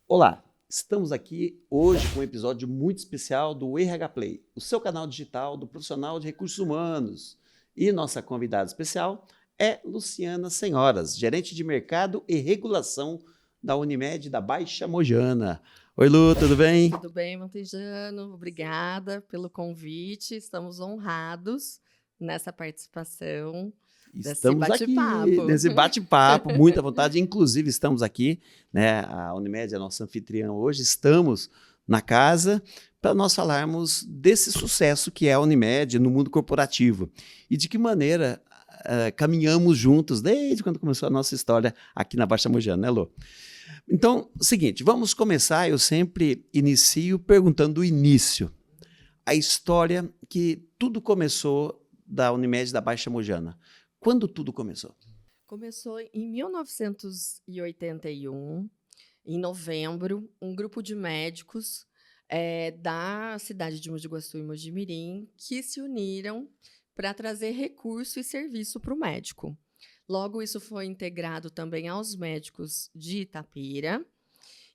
Olá, estamos aqui hoje com um episódio muito especial do RH Play, o seu canal digital do profissional de recursos humanos. E nossa convidada especial é Luciana Senhoras, gerente de mercado e regulação da Unimed da Baixa Mojana. Oi, Lu, tudo bem? Tudo bem, Montejano? Obrigada pelo convite. Estamos honrados nessa participação desse Estamos aqui bate-papo. nesse bate-papo, muita vontade. Inclusive, estamos aqui, né? A Unimed é a nossa anfitriã hoje. Estamos na casa para nós falarmos desse sucesso que é a Unimed no mundo corporativo e de que maneira caminhamos juntos desde quando começou a nossa história aqui na Baixa Mojana, né, Lô? Então, seguinte, vamos começar. Eu sempre inicio perguntando o início, a história que tudo começou da Unimed da Baixa Mojana. Quando tudo começou? Começou em 1981, em novembro, um grupo de médicos da cidade de Mogi Guaçu e Mojimirim que se uniram para trazer recurso e serviço para o médico. Logo, isso foi integrado também aos médicos de Itapira,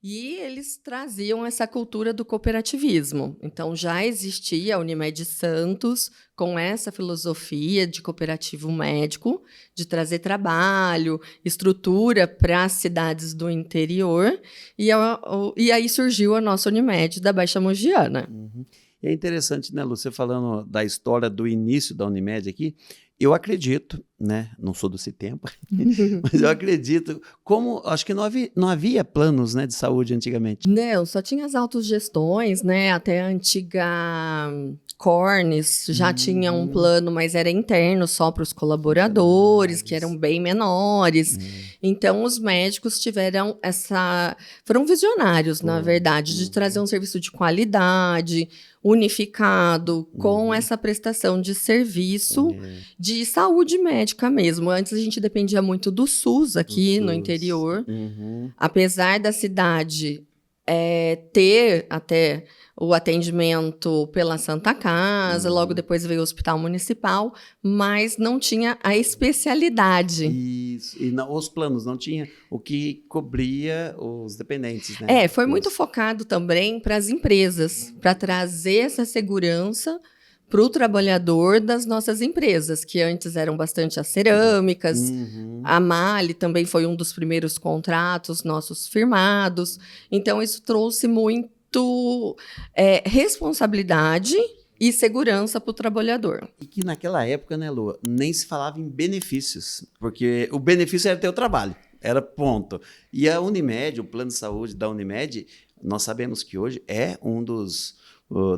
e eles traziam essa cultura do cooperativismo. Então, já existia a Unimed Santos com essa filosofia de cooperativo médico, de trazer trabalho, estrutura para as cidades do interior, e aí surgiu a nossa Unimed da Baixa Mogiana. Uhum. E é interessante, né, Lu, você falando da história do início da Unimed aqui, eu acredito, né, não sou desse tempo, mas eu acredito, acho que não havia planos, né, de saúde antigamente. Não, só tinha as autogestões, né, até a antiga Cornes já tinha um plano, mas era interno só para os colaboradores, que eram bem menores. Então, os médicos tiveram foram visionários, na verdade, de trazer um serviço de qualidade, unificado, com essa prestação de serviço de saúde médica mesmo. Antes a gente dependia muito do SUS aqui no interior. Apesar da cidade ter até o atendimento pela Santa Casa, logo depois veio o Hospital Municipal, mas não tinha a especialidade. Isso, e os planos não tinha o que cobria os dependentes, né? Foi muito focado também para as empresas, para trazer essa segurança para o trabalhador das nossas empresas, que antes eram bastante as cerâmicas. A Mali também foi um dos primeiros contratos nossos firmados. Então, isso trouxe muito responsabilidade e segurança para o trabalhador. E que naquela época, né, Lu, nem se falava em benefícios, porque o benefício era ter o trabalho, era ponto. E a Unimed, o plano de saúde da Unimed, nós sabemos que hoje é um dos...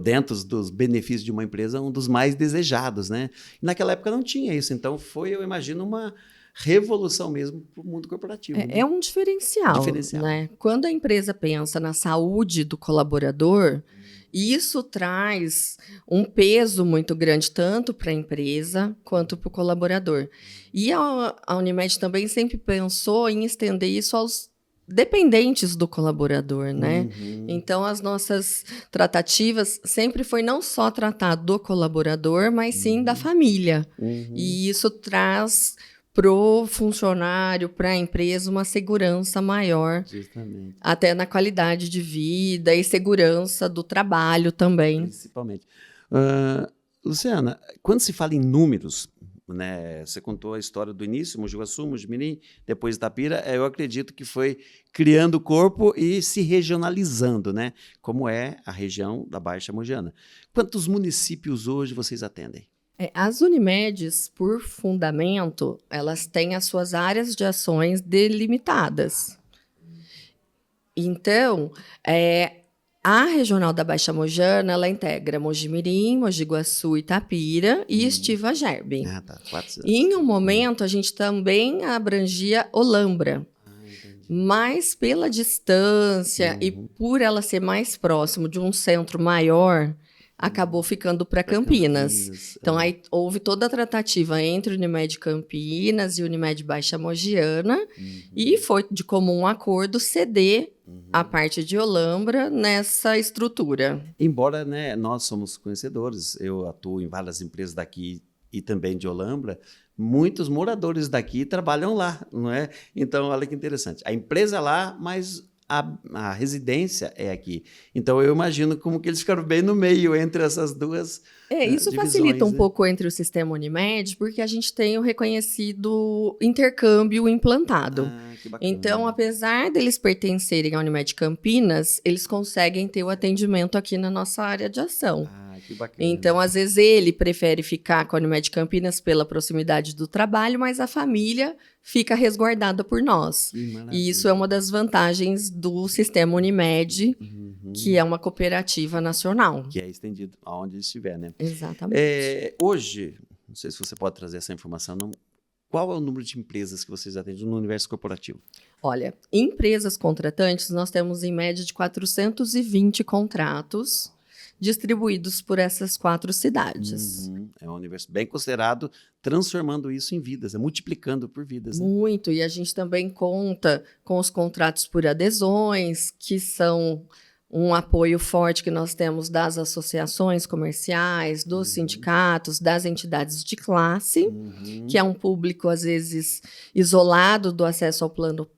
dentro dos benefícios de uma empresa, um dos mais desejados, né? E naquela época não tinha isso, então foi, eu imagino, uma revolução mesmo para o mundo corporativo. Né? É um diferencial. Né? Quando a empresa pensa na saúde do colaborador, isso traz um peso muito grande, tanto para a empresa quanto para o colaborador. E a Unimed também sempre pensou em estender isso aos dependentes do colaborador, né? Então, as nossas tratativas sempre foi não só tratar do colaborador, mas sim da família. E isso traz para o funcionário, para a empresa, uma segurança maior, justamente, até na qualidade de vida e segurança do trabalho também. Principalmente. Luciana, quando se fala em números, né, você contou a história do início, Mogi Guaçu, Mojimirim, depois Itapira, eu acredito que foi criando o corpo e se regionalizando, né, como é a região da Baixa Mogiana. Quantos municípios hoje vocês atendem? As Unimedes, por fundamento, elas têm as suas áreas de ações delimitadas. Então, a regional da Baixa Mojana, ela integra Mojimirim, Mogi Guaçu, Itapira e Estiva Gerbi. Tá. 4 E em um momento, a gente também abrangia Olambra. Mas pela distância e por ela ser mais próximo de um centro maior, acabou ficando para Campinas. Então, aí houve toda a tratativa entre Unimed Campinas e Unimed Baixa Mogiana, e foi de comum acordo ceder a parte de Olambra nessa estrutura. Embora, né, nós somos conhecedores, eu atuo em várias empresas daqui e também de Olambra, muitos moradores daqui trabalham lá, não é? Então, olha que interessante. A empresa é lá, mas a residência é aqui. Então, eu imagino como que eles ficaram bem no meio entre essas duas Isso divisões, facilita um né? pouco entre o sistema Unimed, porque a gente tem o reconhecido intercâmbio implantado. Ah, que bacana. Então, apesar deles pertencerem à Unimed Campinas, eles conseguem ter o atendimento aqui na nossa área de ação. Ah, que bacana. Então, às vezes, ele prefere ficar com a Unimed Campinas pela proximidade do trabalho, mas a família fica resguardada por nós. Que maravilha. E isso é uma das vantagens do sistema Unimed, que é uma cooperativa nacional. Que é estendido aonde estiver, né? Exatamente. Hoje, não sei se você pode trazer essa informação, não, qual é o número de empresas que vocês atendem no universo corporativo? Olha, empresas contratantes, nós temos em média de 420 contratos distribuídos por essas 4 cidades. É um universo bem considerado, transformando isso em vidas, multiplicando por vidas. Né? Muito, e a gente também conta com os contratos por adesões, que são um apoio forte que nós temos das associações comerciais, dos sindicatos, das entidades de classe, que é um público, às vezes, isolado do acesso ao plano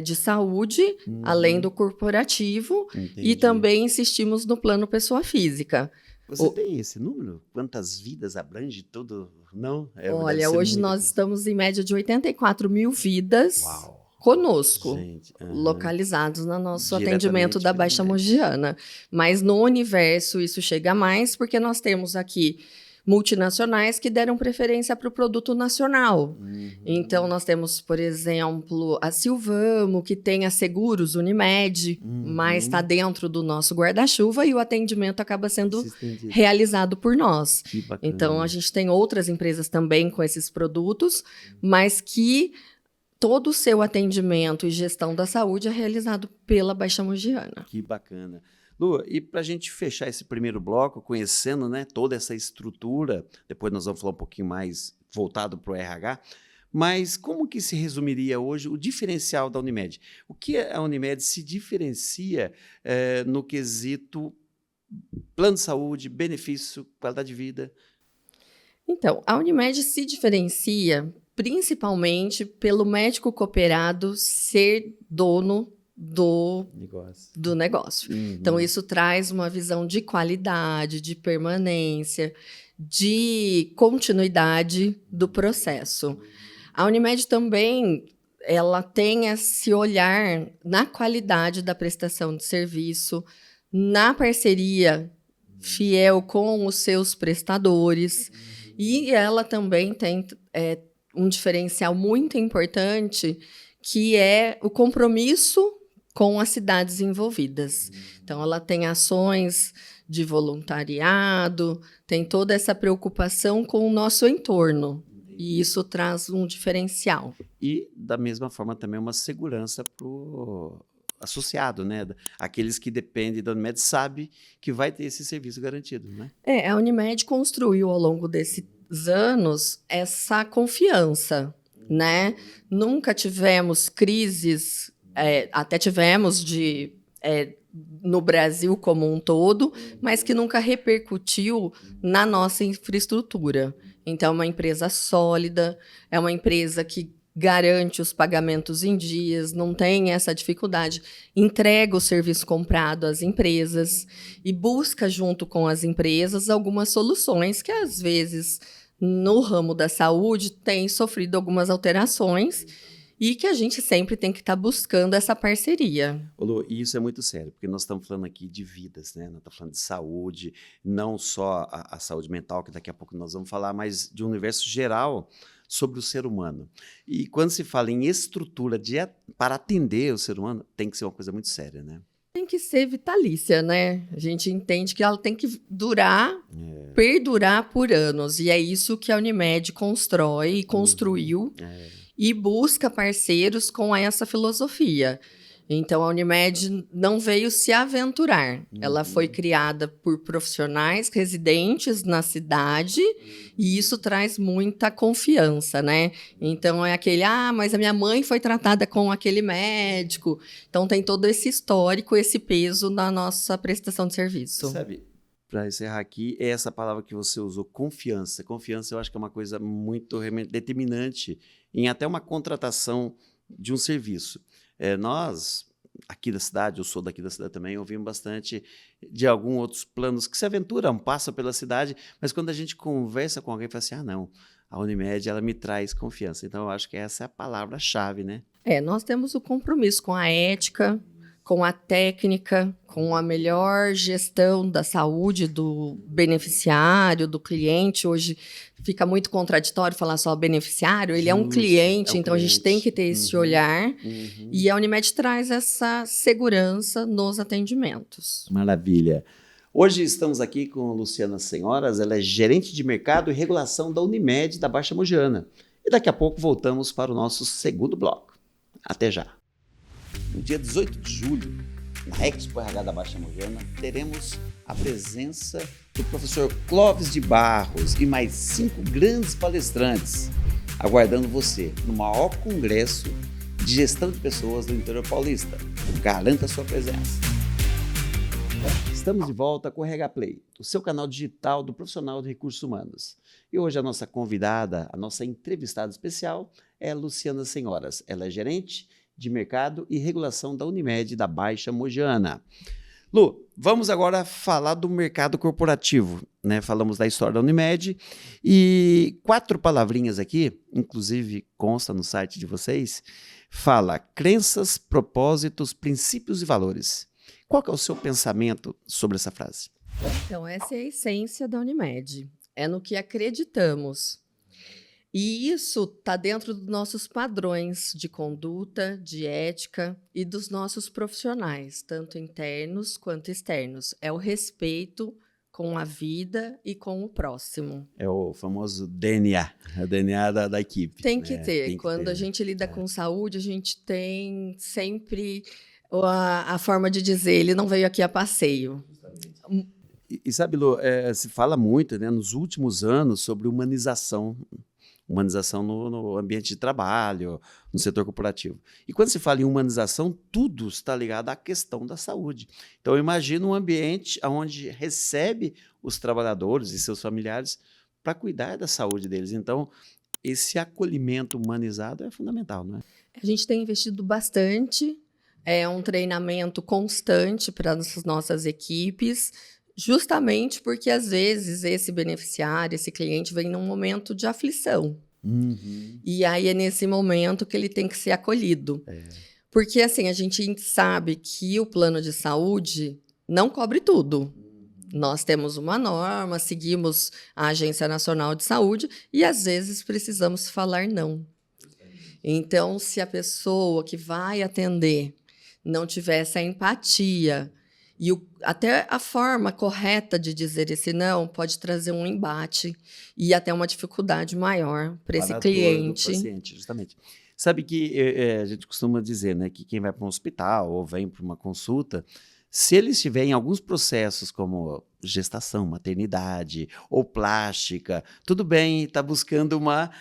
de saúde, além do corporativo, Entendi. e também insistimos no plano pessoa física. Você tem esse número? Quantas vidas abrange tudo? Não? Olha, hoje nós estamos em média de 84 mil vidas conosco, Gente, localizados no nosso diretamente atendimento da pelo Baixa Unimed. Mogiana. Mas no universo isso chega a mais, porque nós temos aqui multinacionais que deram preferência para o produto nacional. Então, nós temos, por exemplo, a Silvamo, que tem a Seguros Unimed, mas está dentro do nosso guarda-chuva e o atendimento acaba sendo realizado por nós. Que bacana. Então, a gente tem outras empresas também com esses produtos, mas que todo o seu atendimento e gestão da saúde é realizado pela Baixa Mogiana. Que bacana. Lu, e para a gente fechar esse primeiro bloco, conhecendo, né, toda essa estrutura, depois nós vamos falar um pouquinho mais voltado para o RH, mas como que se resumiria hoje o diferencial da Unimed? O que a Unimed se diferencia no quesito plano de saúde, benefício, qualidade de vida? Então, a Unimed se diferencia principalmente pelo médico cooperado ser dono do negócio. Então, isso traz uma visão de qualidade, de permanência, de continuidade do processo. A Unimed também ela tem esse olhar na qualidade da prestação de serviço, na parceria fiel com os seus prestadores, e ela também tem um diferencial muito importante, que é o compromisso com as cidades envolvidas. Então, ela tem ações de voluntariado, tem toda essa preocupação com o nosso entorno. E isso traz um diferencial. E, da mesma forma, também uma segurança para o associado, né? Aqueles que dependem da Unimed sabem que vai ter esse serviço garantido, né? A Unimed construiu, ao longo desses anos, essa confiança, né? Nunca tivemos crises, até tivemos no Brasil como um todo, mas que nunca repercutiu na nossa infraestrutura. Então, é uma empresa sólida, é uma empresa que garante os pagamentos em dias, não tem essa dificuldade, entrega o serviço comprado às empresas e busca, junto com as empresas, algumas soluções que, às vezes, no ramo da saúde, tem sofrido algumas alterações e que a gente sempre tem que estar buscando essa parceria. Lu, e isso é muito sério, porque nós estamos falando aqui de vidas, né? Nós estamos falando de saúde, não só a saúde mental, que daqui a pouco nós vamos falar, mas de um universo geral sobre o ser humano. E quando se fala em estrutura para atender o ser humano, tem que ser uma coisa muito séria, né? Tem que ser vitalícia, né? A gente entende que ela tem que perdurar por anos. E é isso que a Unimed constrói e construiu e busca parceiros com essa filosofia. Então, a Unimed não veio se aventurar. Ela foi criada por profissionais residentes na cidade e isso traz muita confiança, né? Então, é aquele, mas a minha mãe foi tratada com aquele médico. Então, tem todo esse histórico, esse peso na nossa prestação de serviço. Sabe, para encerrar aqui, é essa palavra que você usou, confiança. Confiança, eu acho que é uma coisa muito determinante em até uma contratação de um serviço. Nós, aqui da cidade, eu sou daqui da cidade também, ouvimos bastante de alguns outros planos que se aventuram, passam pela cidade, mas quando a gente conversa com alguém, fala assim, não, a Unimed, ela me traz confiança. Então, eu acho que essa é a palavra-chave, né? Nós temos o compromisso com a ética, com a técnica, com a melhor gestão da saúde do beneficiário, do cliente. Hoje fica muito contraditório falar só beneficiário, ele é um cliente, então a gente tem que ter esse olhar. E a Unimed traz essa segurança nos atendimentos. Maravilha. Hoje estamos aqui com a Luciana Senhoras, ela é gerente de mercado e regulação da Unimed da Baixa Mogiana. E daqui a pouco voltamos para o nosso segundo bloco. Até já. No dia 18 de julho, na Expo RH da Baixa Mogiana, teremos a presença do professor Clóvis de Barros e mais 5 grandes palestrantes, aguardando você no maior congresso de gestão de pessoas do interior paulista. Garanta sua presença. Estamos de volta com o RH Play, o seu canal digital do profissional de recursos humanos. E hoje a nossa convidada, a nossa entrevistada especial é a Luciana Senhoras. Ela é gerente de mercado e regulação da Unimed da Baixa Mogiana. Lu, vamos agora falar do mercado corporativo, né? Falamos da história da Unimed e 4 palavrinhas aqui, inclusive consta no site de vocês, fala crenças, propósitos, princípios e valores. Qual que é o seu pensamento sobre essa frase? Então, essa é a essência da Unimed. É no que acreditamos. E isso está dentro dos nossos padrões de conduta, de ética e dos nossos profissionais, tanto internos quanto externos. É o respeito com a vida e com o próximo. É o famoso DNA, o DNA da equipe. Tem que ter. Quando a gente lida com saúde, a gente tem sempre a forma de dizer, ele não veio aqui a passeio. E sabe, Lu, se fala muito, né, nos últimos anos sobre humanização no ambiente de trabalho, no setor corporativo. E quando se fala em humanização, tudo está ligado à questão da saúde. Então, eu imagino um ambiente onde recebe os trabalhadores e seus familiares para cuidar da saúde deles. Então, esse acolhimento humanizado é fundamental, não é? A gente tem investido bastante, é um treinamento constante para as nossas equipes, justamente porque, às vezes, esse beneficiário, esse cliente, vem num momento de aflição. E aí é nesse momento que ele tem que ser acolhido. Porque, assim, a gente sabe que o plano de saúde não cobre tudo. Nós temos uma norma, seguimos a Agência Nacional de Saúde e, às vezes, precisamos falar não. Então, se a pessoa que vai atender não tiver essa empatia e até a forma correta de dizer esse não pode trazer um embate e até uma dificuldade maior para esse cliente. Do paciente, justamente. Sabe que a gente costuma dizer, né, que quem vai para um hospital ou vem para uma consulta, se ele estiver em alguns processos como gestação, maternidade ou plástica, tudo bem, está buscando uma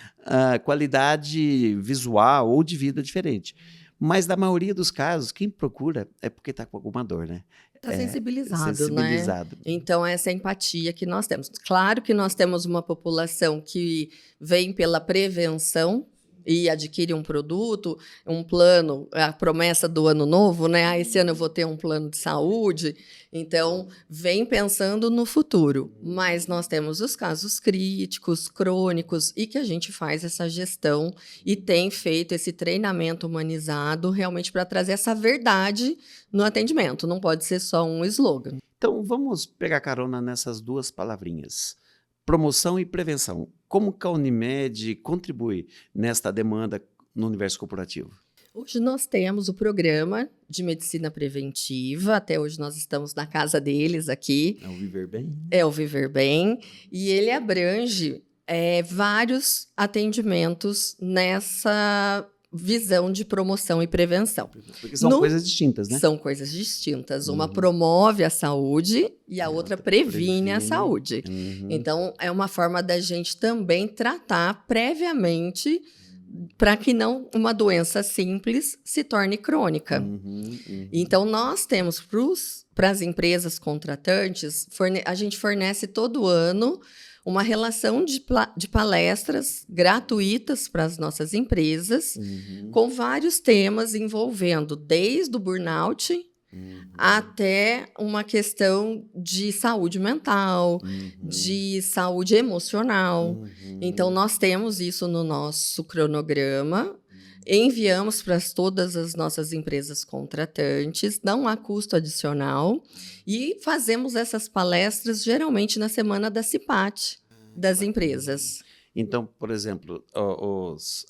qualidade visual ou de vida diferente. Mas, na maioria dos casos, quem procura é porque está com alguma dor, né? Está sensibilizado, né? Então, essa empatia que nós temos. Claro que nós temos uma população que vem pela prevenção e adquire um produto, um plano, a promessa do ano novo, né? Esse ano eu vou ter um plano de saúde. Então, vem pensando no futuro. Mas nós temos os casos críticos, crônicos, e que a gente faz essa gestão e tem feito esse treinamento humanizado realmente para trazer essa verdade no atendimento. Não pode ser só um slogan. Então, vamos pegar carona nessas 2 palavrinhas. Promoção e prevenção. Como que a Unimed contribui nesta demanda no universo corporativo? Hoje nós temos o programa de medicina preventiva. Até hoje nós estamos na casa deles aqui. É o Viver Bem? É o Viver Bem. E ele abrange vários atendimentos nessa visão de promoção e prevenção. Porque são coisas distintas, né? São coisas distintas. Uma promove a saúde e a outra previne a saúde. Então, é uma forma da gente também tratar previamente para que não uma doença simples se torne crônica. Então, nós temos para os para as empresas contratantes, a gente fornece todo ano uma relação de palestras gratuitas para as nossas empresas, com vários temas envolvendo desde o burnout até uma questão de saúde mental, de saúde emocional. Então, nós temos isso no nosso cronograma, enviamos para todas as nossas empresas contratantes, não há custo adicional, e fazemos essas palestras geralmente na semana da CIPAT das empresas. Então, por exemplo,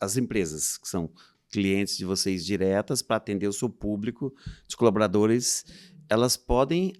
as empresas que são clientes de vocês diretas para atender o seu público de colaboradores, elas podem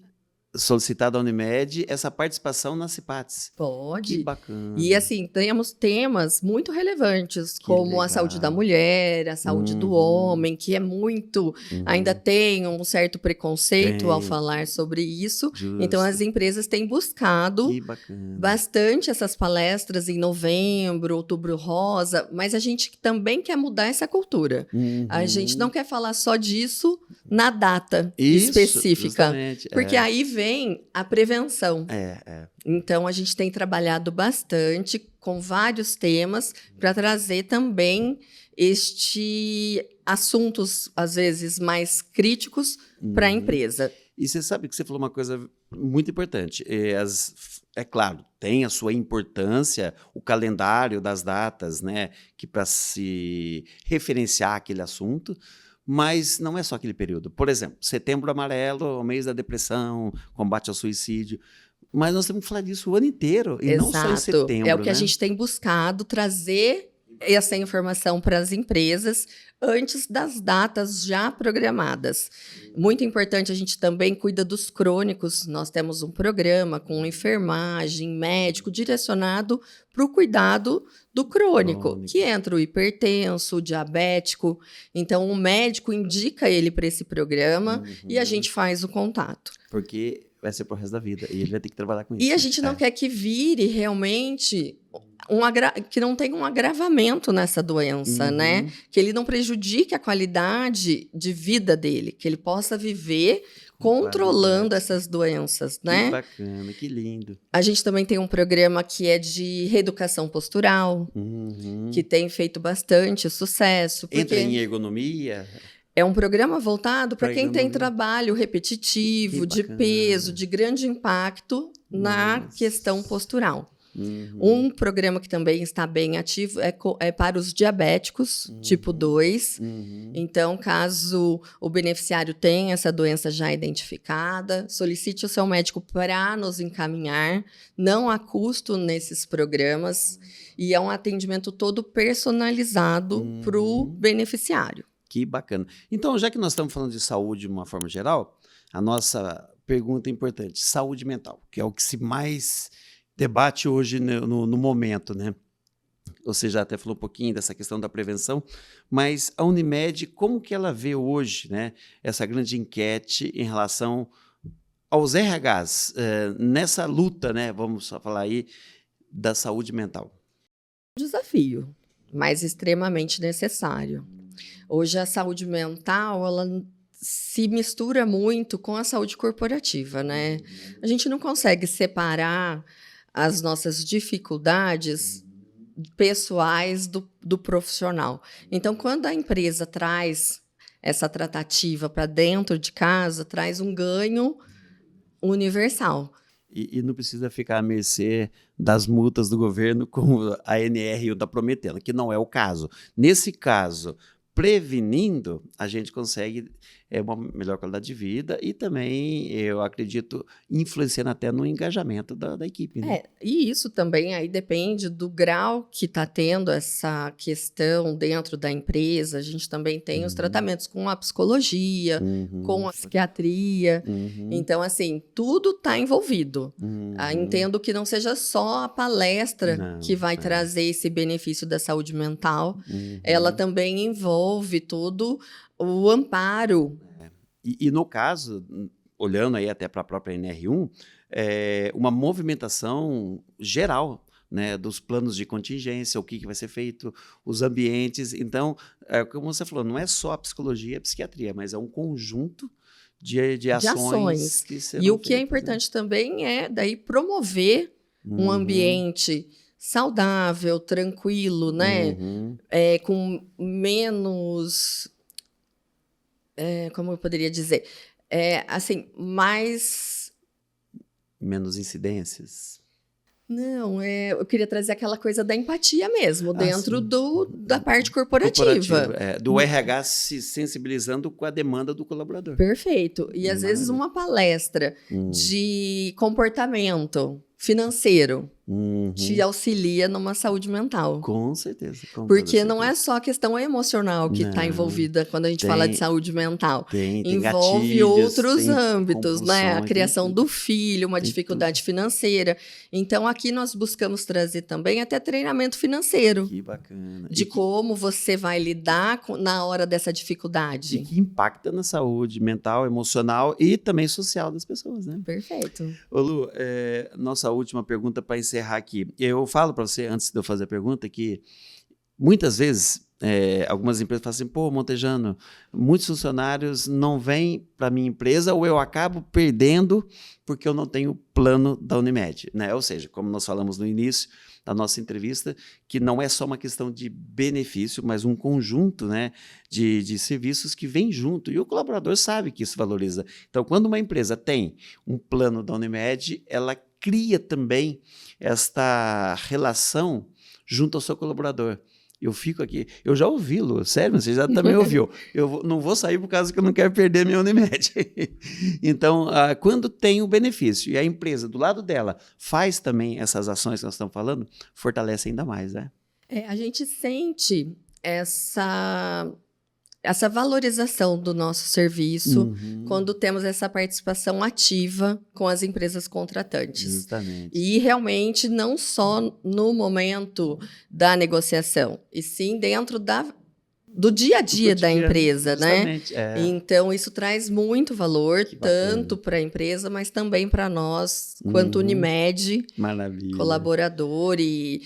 solicitar da Unimed essa participação nas CIPATs. Pode. Que bacana. E assim, temos temas muito relevantes, Que como legal. a saúde da mulher, a saúde do homem, que é muito, ainda tem um certo preconceito ao falar sobre isso. Justo. Então, as empresas têm buscado Que bacana. bastante essas palestras em novembro, outubro rosa, mas a gente também quer mudar essa cultura. A gente não quer falar só disso na data específica, justamente, porque aí vem a prevenção. Então, a gente tem trabalhado bastante com vários temas para trazer também assuntos, às vezes, mais críticos para a empresa. E você sabe que você falou uma coisa muito importante. É claro, tem a sua importância, o calendário das datas, né, que para se referenciar aquele assunto, mas não é só aquele período. Por exemplo, Setembro Amarelo, o mês da depressão, combate ao suicídio. Mas nós temos que falar disso o ano inteiro, e não só em setembro. É o que a gente tem buscado, trazer essa informação para as empresas antes das datas já programadas. Muito importante, a gente também cuida dos crônicos. Nós temos um programa com enfermagem, médico, direcionado para o cuidado do crônico, que entra o hipertenso, o diabético. Então, o médico indica ele para esse programa e a gente faz o contato. Porque vai ser pro resto da vida, e ele vai ter que trabalhar com isso. E a gente não quer que vire realmente que não tenha um agravamento nessa doença, né? Que ele não prejudique a qualidade de vida dele, que ele possa viver controlando essas doenças, né? Que bacana, que lindo. A gente também tem um programa que é de reeducação postural, que tem feito bastante sucesso. Entra em ergonomia? É um programa voltado para quem tem trabalho repetitivo, de peso, de grande impacto na questão postural. Um programa que também está bem ativo é para os diabéticos, tipo 2. Então, caso o beneficiário tenha essa doença já identificada, solicite o seu médico para nos encaminhar. Não há custo nesses programas e é um atendimento todo personalizado para o beneficiário. Que bacana. Então, já que nós estamos falando de saúde de uma forma geral, a nossa pergunta é importante: saúde mental, que é o que se mais debate hoje no momento, né? Você já até falou um pouquinho dessa questão da prevenção, mas a Unimed, como que ela vê hoje, né, essa grande enquete em relação aos RHs, nessa luta, né, vamos falar aí, da saúde mental? Desafio, mas extremamente necessário. Hoje a saúde mental, ela se mistura muito com a saúde corporativa, né? A gente não consegue separar as nossas dificuldades pessoais do profissional. Então, quando a empresa traz essa tratativa para dentro de casa, traz um ganho universal. E não precisa ficar à mercê das multas do governo como a ANR está prometendo, que não é o caso. Nesse caso, prevenindo, a gente consegue uma melhor qualidade de vida e também, eu acredito, influenciando até no engajamento da equipe. Né? E isso também aí depende do grau que está tendo essa questão dentro da empresa. A gente também tem os tratamentos com a psicologia, com a psiquiatria. Então, assim, tudo está envolvido. Entendo que não seja só a palestra que vai trazer esse benefício da saúde mental. Ela também envolve todo o amparo. E no caso, olhando aí até para a própria NR1, uma movimentação geral, né, dos planos de contingência, o que vai ser feito, os ambientes. Então, como você falou, não é só a psicologia e a psiquiatria, mas é um conjunto de ações que serão E o que é feitas, importante também é daí promover um ambiente saudável, tranquilo, né? Uhum. Com menos, como eu poderia dizer, assim, mais. Menos incidências. Não, eu queria trazer aquela coisa da empatia mesmo, dentro Sim. da parte corporativa. Do RH se sensibilizando com a demanda do colaborador. Perfeito. E às vezes Maravilha. uma palestra de comportamento financeiro Uhum. te auxilia numa saúde mental. Com certeza. Com Porque toda não é certeza. só a questão emocional que está Não. envolvida quando a gente Tem- fala de saúde mental. Tem Envolve gatilhos, outros tem âmbitos, né? A compulsões, criação tem do filho, uma tem dificuldade financeira. Então, aqui nós buscamos trazer também até treinamento financeiro. Que bacana. De como você vai lidar na hora dessa E dificuldade. que impacta na saúde mental, emocional e também social das pessoas, né? Perfeito. Ô Lu, nossa última pergunta para encerrar aqui. Eu falo para você, antes de eu fazer a pergunta, que muitas vezes algumas empresas falam assim, pô, Montejano, muitos funcionários não vêm para a minha empresa ou eu acabo perdendo porque eu não tenho plano da Unimed, né? Ou seja, como nós falamos no início da nossa entrevista, que não é só uma questão de benefício, mas um conjunto, né, de serviços que vem junto. E o colaborador sabe que isso valoriza. Então, quando uma empresa tem um plano da Unimed, ela cria também esta relação junto ao seu colaborador. Eu fico aqui, eu já ouvi, Lu, sério, você já também ouviu. Não vou sair por causa que eu não quero perder minha Unimed. Então, quando tem o benefício e a empresa do lado dela faz também essas ações que nós estamos falando, fortalece ainda mais, né? A gente sente essa valorização do nosso serviço quando temos essa participação ativa com as empresas contratantes. Justamente. E realmente não só no momento da negociação, e sim dentro do dia a dia da empresa, né? Então, isso traz muito valor, tanto para a empresa, mas também para nós, quanto Unimed, Maravilha. colaborador. E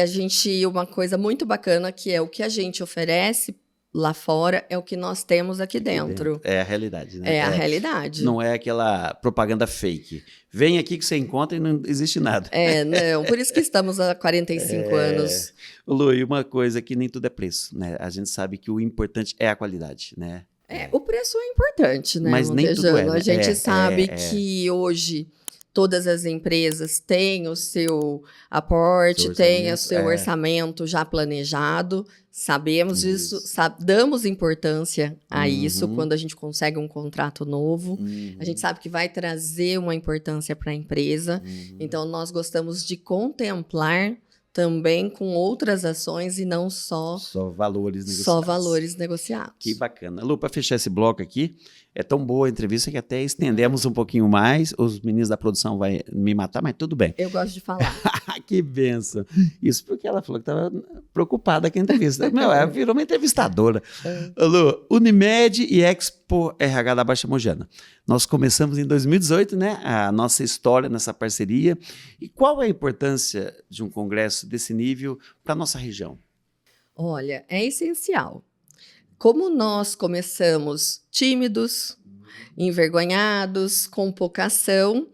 a gente, uma coisa muito bacana, que é o que a gente oferece lá fora, é o que nós temos aqui dentro. É a realidade, né? É a realidade. Não é aquela propaganda fake. Vem aqui que você encontra e não existe nada. Não. Por isso que estamos há 45 anos. Lu, e uma coisa que nem tudo é preço, né? A gente sabe que o importante é a qualidade, né? O preço é importante, né, mas nem tudo é, né? A gente sabe que hoje todas as empresas têm o seu aporte, têm o seu orçamento já planejado. Sabemos disso, damos importância a isso quando a gente consegue um contrato novo. A gente sabe que vai trazer uma importância para a empresa. Então, nós gostamos de contemplar também com outras ações e não só valores negociados. Só valores negociados. Que bacana. Lu, para fechar esse bloco aqui, é tão boa a entrevista que até estendemos um pouquinho mais. Os meninos da produção vão me matar, mas tudo bem. Eu gosto de falar. Que benção. Isso porque ela falou que estava preocupada com a entrevista. Ela virou uma entrevistadora. Lu, Unimed e Expo RH da Baixa Mogiana. Nós começamos em 2018, né? A nossa história nessa parceria. E qual é a importância de um congresso desse nível para a nossa região? Olha, é essencial. Como nós começamos tímidos, envergonhados, com pouca ação,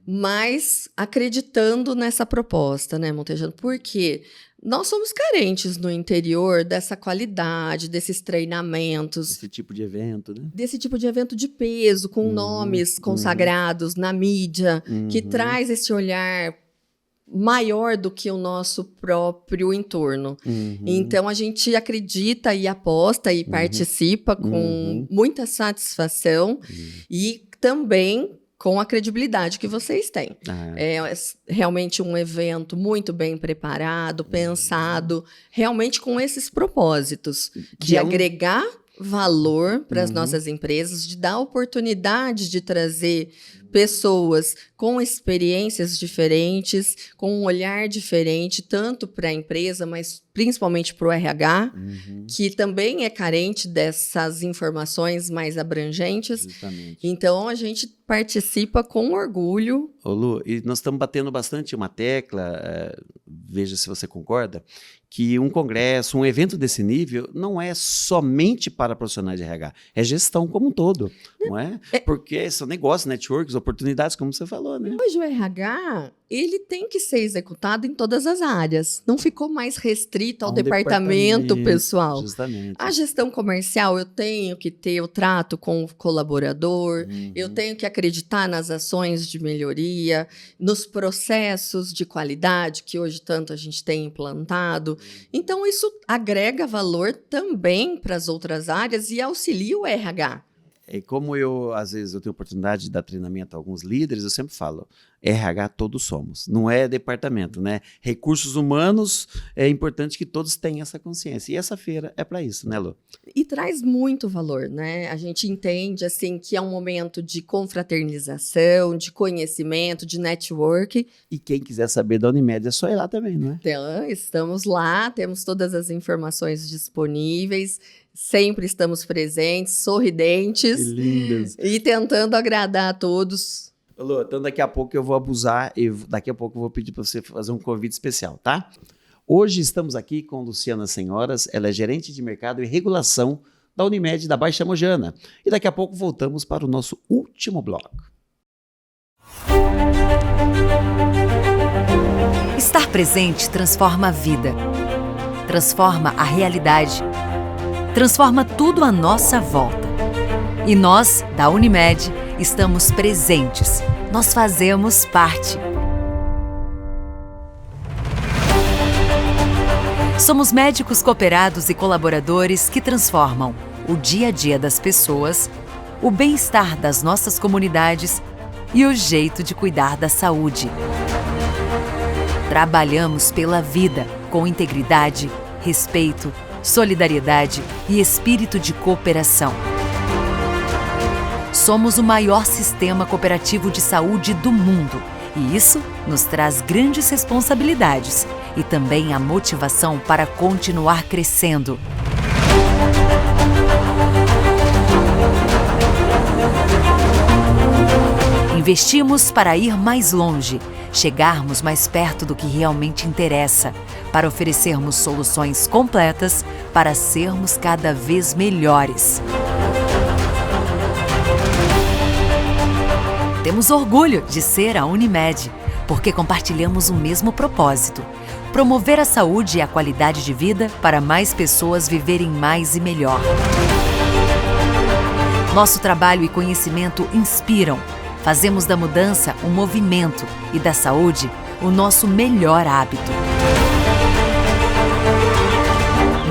mas acreditando nessa proposta, né, Montejano? Porque nós somos carentes no interior dessa qualidade, desses treinamentos. Esse tipo de evento, né? Desse tipo de evento de peso, com nomes consagrados na mídia, que traz esse olhar maior do que o nosso próprio entorno. Então, a gente acredita e aposta e participa com muita satisfação e também com a credibilidade que vocês têm. É realmente um evento muito bem preparado, pensado, realmente com esses propósitos de agregar valor para as nossas empresas, de dar oportunidade de trazer pessoas com experiências diferentes, com um olhar diferente, tanto para a empresa, mas principalmente para o RH, que também é carente dessas informações mais abrangentes. Justamente. Então, a gente participa com orgulho. Ô Lu, e nós estamos batendo bastante uma tecla, veja se você concorda, que um congresso, um evento desse nível, não é somente para profissionais de RH, é gestão como um todo, não é? Porque são negócios, networks, oportunidades, como você falou, né? Hoje o RH, ele tem que ser executado em todas as áreas. Não ficou mais restrito ao departamento pessoal. Justamente. A gestão comercial, eu tenho que ter o trato com o colaborador, eu tenho que acreditar nas ações de melhoria, nos processos de qualidade que hoje tanto a gente tem implantado. Então, isso agrega valor também para as outras áreas e auxilia o RH. E como às vezes, eu tenho oportunidade de dar treinamento a alguns líderes, eu sempre falo, RH todos somos, não é departamento, né? Recursos humanos, é importante que todos tenham essa consciência. E essa feira é para isso, né, Lu? E traz muito valor, né? A gente entende, assim, que é um momento de confraternização, de conhecimento, de network. E quem quiser saber da Unimed é só ir lá também, não é? Então, estamos lá, temos todas as informações disponíveis, sempre estamos presentes, sorridentes. Que lindas. E tentando agradar a todos. Lu, então daqui a pouco eu vou abusar e daqui a pouco eu vou pedir para você fazer um convite especial, tá? Hoje estamos aqui com Luciana Senhoras, ela é gerente de mercado e regulação da Unimed da Baixa Mojana. E daqui a pouco voltamos para o nosso último bloco. Estar presente transforma a vida, transforma a realidade, transforma tudo à nossa volta. E nós, da Unimed, estamos presentes. Nós fazemos parte. Somos médicos cooperados e colaboradores que transformam o dia a dia das pessoas, o bem-estar das nossas comunidades e o jeito de cuidar da saúde. Trabalhamos pela vida com integridade, respeito, solidariedade e espírito de cooperação. Somos o maior sistema cooperativo de saúde do mundo e isso nos traz grandes responsabilidades e também a motivação para continuar crescendo. Investimos para ir mais longe, chegarmos mais perto do que realmente interessa, para oferecermos soluções completas para sermos cada vez melhores. Temos orgulho de ser a Unimed, porque compartilhamos o mesmo propósito: promover a saúde e a qualidade de vida para mais pessoas viverem mais e melhor. Nosso trabalho e conhecimento inspiram. Fazemos da mudança um movimento e da saúde o nosso melhor hábito.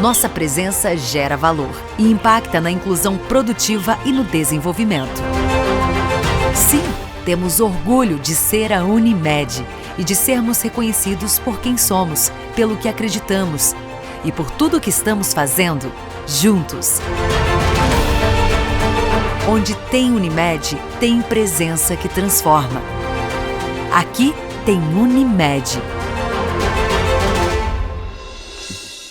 Nossa presença gera valor e impacta na inclusão produtiva e no desenvolvimento. Sim, temos orgulho de ser a Unimed e de sermos reconhecidos por quem somos, pelo que acreditamos e por tudo que estamos fazendo juntos. Onde tem Unimed, tem presença que transforma. Aqui tem Unimed.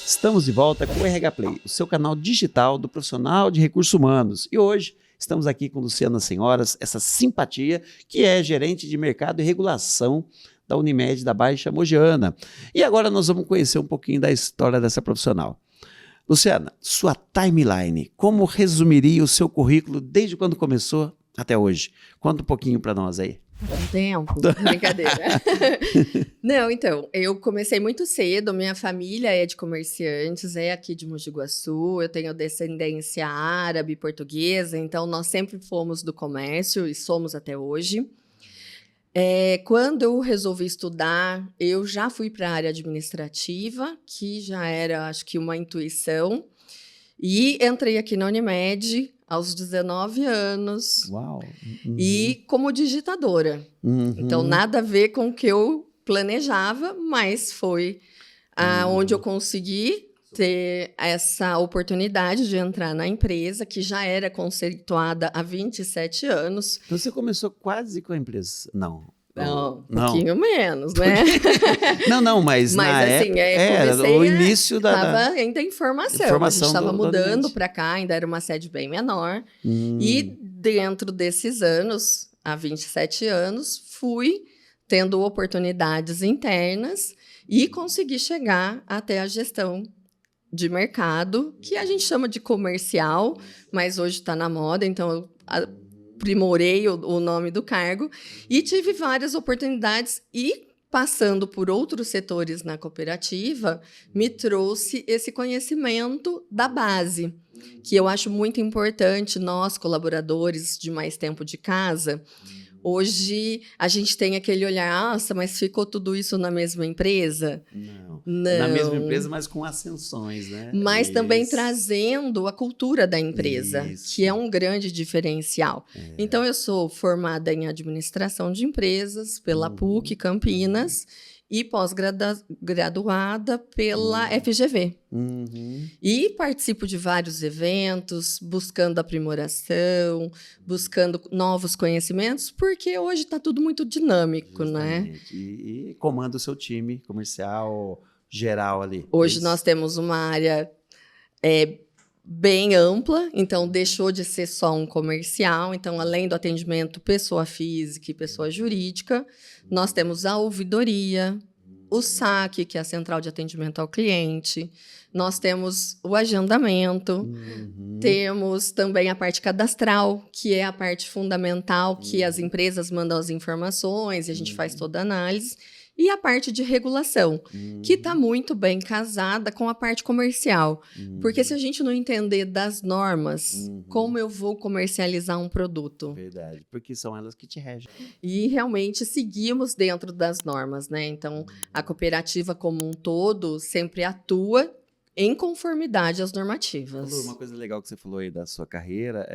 Estamos de volta com o RH Play, o seu canal digital do profissional de recursos humanos. E hoje estamos aqui com Luciana Senhoras, essa simpatia, que é gerente de mercado e regulação da Unimed da Baixa Mojana. E agora nós vamos conhecer um pouquinho da história dessa profissional. Luciana, sua timeline, como resumiria o seu currículo desde quando começou até hoje? Conta um pouquinho para nós aí. Um tempo, brincadeira. Não, então, eu comecei muito cedo, minha família é de comerciantes, é aqui de Mogi Guaçu, eu tenho descendência árabe, portuguesa, então nós sempre fomos do comércio e somos até hoje. Quando eu resolvi estudar, eu já fui para a área administrativa, que já era, acho que, uma intuição, e entrei aqui na Unimed aos 19 anos. Uau! E como digitadora. Então, nada a ver com o que eu planejava, mas foi onde eu consegui ter essa oportunidade de entrar na empresa, que já era conceituada há 27 anos. Então, você começou quase com a empresa? Não, um pouquinho menos, né? Não, mas na assim, comecei o início da... Estava ainda em formação. A gente estava mudando para cá, ainda era uma sede bem menor. E dentro desses anos, há 27 anos, fui tendo oportunidades internas e conseguir chegar até a gestão de mercado, que a gente chama de comercial, mas hoje está na moda, então eu aprimorei o nome do cargo e tive várias oportunidades e passando por outros setores na cooperativa, me trouxe esse conhecimento da base, que eu acho muito importante, nós, colaboradores de mais tempo de casa. Hoje, a gente tem aquele olhar, nossa, mas ficou tudo isso na mesma empresa? Não. Não. Na mesma empresa, mas com ascensões, né? Mas também trazendo a cultura da empresa, Isso. que é um grande diferencial. Então, eu sou formada em administração de empresas pela PUC Campinas e pós-graduada pela FGV. E participo de vários eventos, buscando aprimoração, buscando novos conhecimentos, porque hoje está tudo muito dinâmico, né? Justamente. E comanda o seu time comercial geral ali. Hoje nós temos uma área bem ampla, então deixou de ser só um comercial. Então, além do atendimento pessoa física e pessoa jurídica, nós temos a ouvidoria, o SAC, que é a Central de Atendimento ao Cliente, nós temos o agendamento, temos também a parte cadastral, que é a parte fundamental, que as empresas mandam as informações e a gente faz toda a análise, e a parte de regulação, que está muito bem casada com a parte comercial. Porque se a gente não entender das normas, como eu vou comercializar um produto? Verdade, porque são elas que te regem. E realmente seguimos dentro das normas, né? Então, a cooperativa como um todo sempre atua em conformidade às normativas. Lu, uma coisa legal que você falou aí da sua carreira,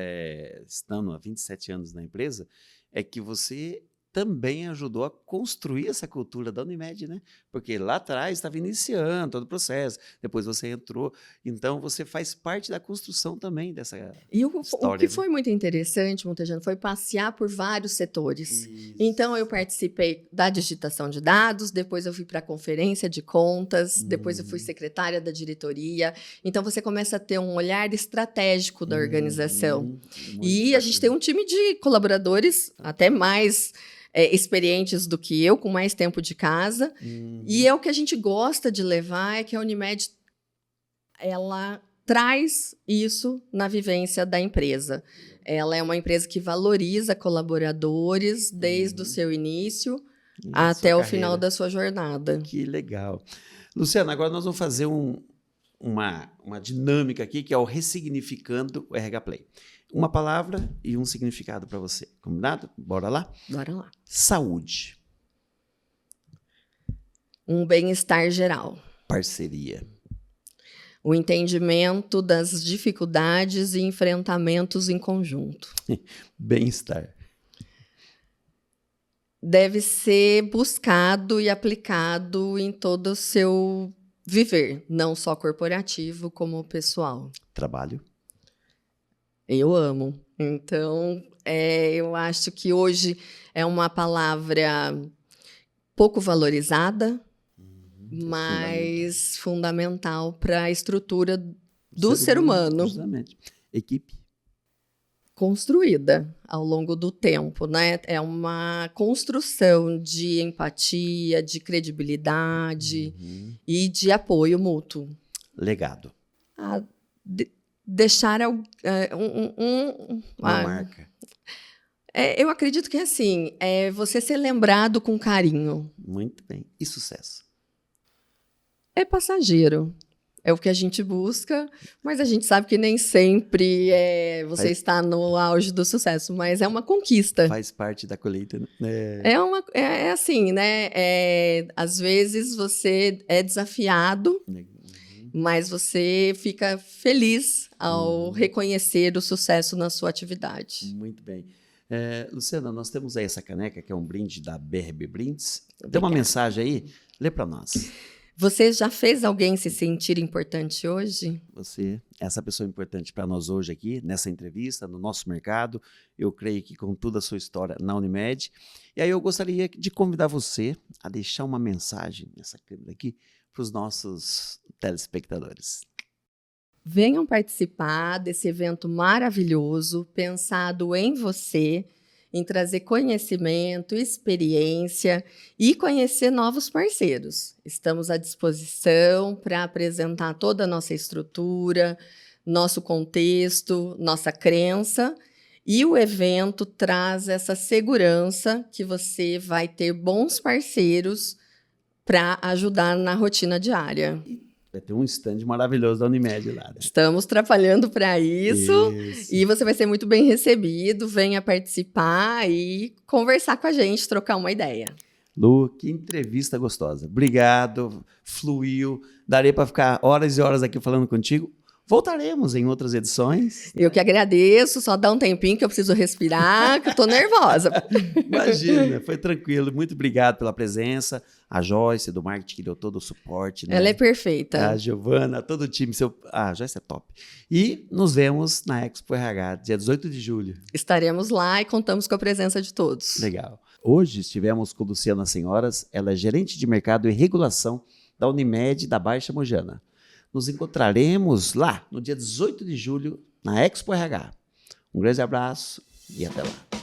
estando há 27 anos na empresa, é que você também ajudou a construir essa cultura da Unimed, né? Porque lá atrás estava iniciando todo o processo, depois você entrou, então você faz parte da construção também dessa história. O que foi muito interessante, Montejano, foi passear por vários setores. Isso. Então, eu participei da digitação de dados, depois eu fui para a conferência de contas, depois eu fui secretária da diretoria. Então, você começa a ter um olhar estratégico da organização. E a gente tem um time de colaboradores até mais experientes do que eu, com mais tempo de casa. E é o que a gente gosta de levar, é que a Unimed, ela traz isso na vivência da empresa. Ela é uma empresa que valoriza colaboradores desde o seu início até o final da sua jornada. Que legal. Luciana, agora nós vamos fazer uma dinâmica aqui, que é o Ressignificando o RH Play. Uma palavra e um significado para você. Combinado? Bora lá? Bora lá. Saúde. Um bem-estar geral. Parceria. O entendimento das dificuldades e enfrentamentos em conjunto. Bem-estar. Deve ser buscado e aplicado em todo o seu viver, não só corporativo, como pessoal. Trabalho. Eu amo. Então, eu acho que hoje é uma palavra pouco valorizada, mas fundamental para a estrutura do ser humano. Justamente. Equipe. Construída ao longo do tempo, né? É uma construção de empatia, de credibilidade e de apoio mútuo. Legado. Deixar uma marca. Eu acredito que é assim, você ser lembrado com carinho. Muito bem. E sucesso? É passageiro. É o que a gente busca, mas a gente sabe que nem sempre você está no auge do sucesso, mas é uma conquista. Faz parte da colheita, né? É assim, né? Às vezes você é desafiado, mas você fica feliz ao reconhecer o sucesso na sua atividade. Muito bem. Luciana, nós temos aí essa caneca, que é um brinde da BRB Brindes. Tem uma mensagem aí? Lê para nós. Você já fez alguém se sentir importante hoje? Você é essa pessoa importante para nós hoje aqui, nessa entrevista, no nosso mercado. Eu creio que com toda a sua história na Unimed. E aí eu gostaria de convidar você a deixar uma mensagem nessa câmera aqui para os nossos telespectadores. Venham participar desse evento maravilhoso, pensado em você em trazer conhecimento, experiência e conhecer novos parceiros. Estamos à disposição para apresentar toda a nossa estrutura, nosso contexto, nossa crença, e o evento traz essa segurança que você vai ter bons parceiros para ajudar na rotina diária. Vai ter um stand maravilhoso da Unimed lá, né? Estamos trabalhando para isso. E você vai ser muito bem recebido. Venha participar e conversar com a gente, trocar uma ideia. Lu, que entrevista gostosa. Obrigado, fluiu. Daria para ficar horas e horas aqui falando contigo. Voltaremos em outras edições. Eu que agradeço, só dá um tempinho que eu preciso respirar, que eu tô nervosa. Imagina, foi tranquilo. Muito obrigado pela presença. A Joyce do marketing que deu todo o suporte, né? Ela é perfeita. A Giovana, todo o time. A Joyce é top. E nos vemos na Expo RH, dia 18 de julho. Estaremos lá e contamos com a presença de todos. Legal. Hoje estivemos com Luciana Senhoras, ela é gerente de mercado e regulação da Unimed da Baixa Mojana. Nos encontraremos lá no dia 18 de julho na Expo RH. Um grande abraço e até lá.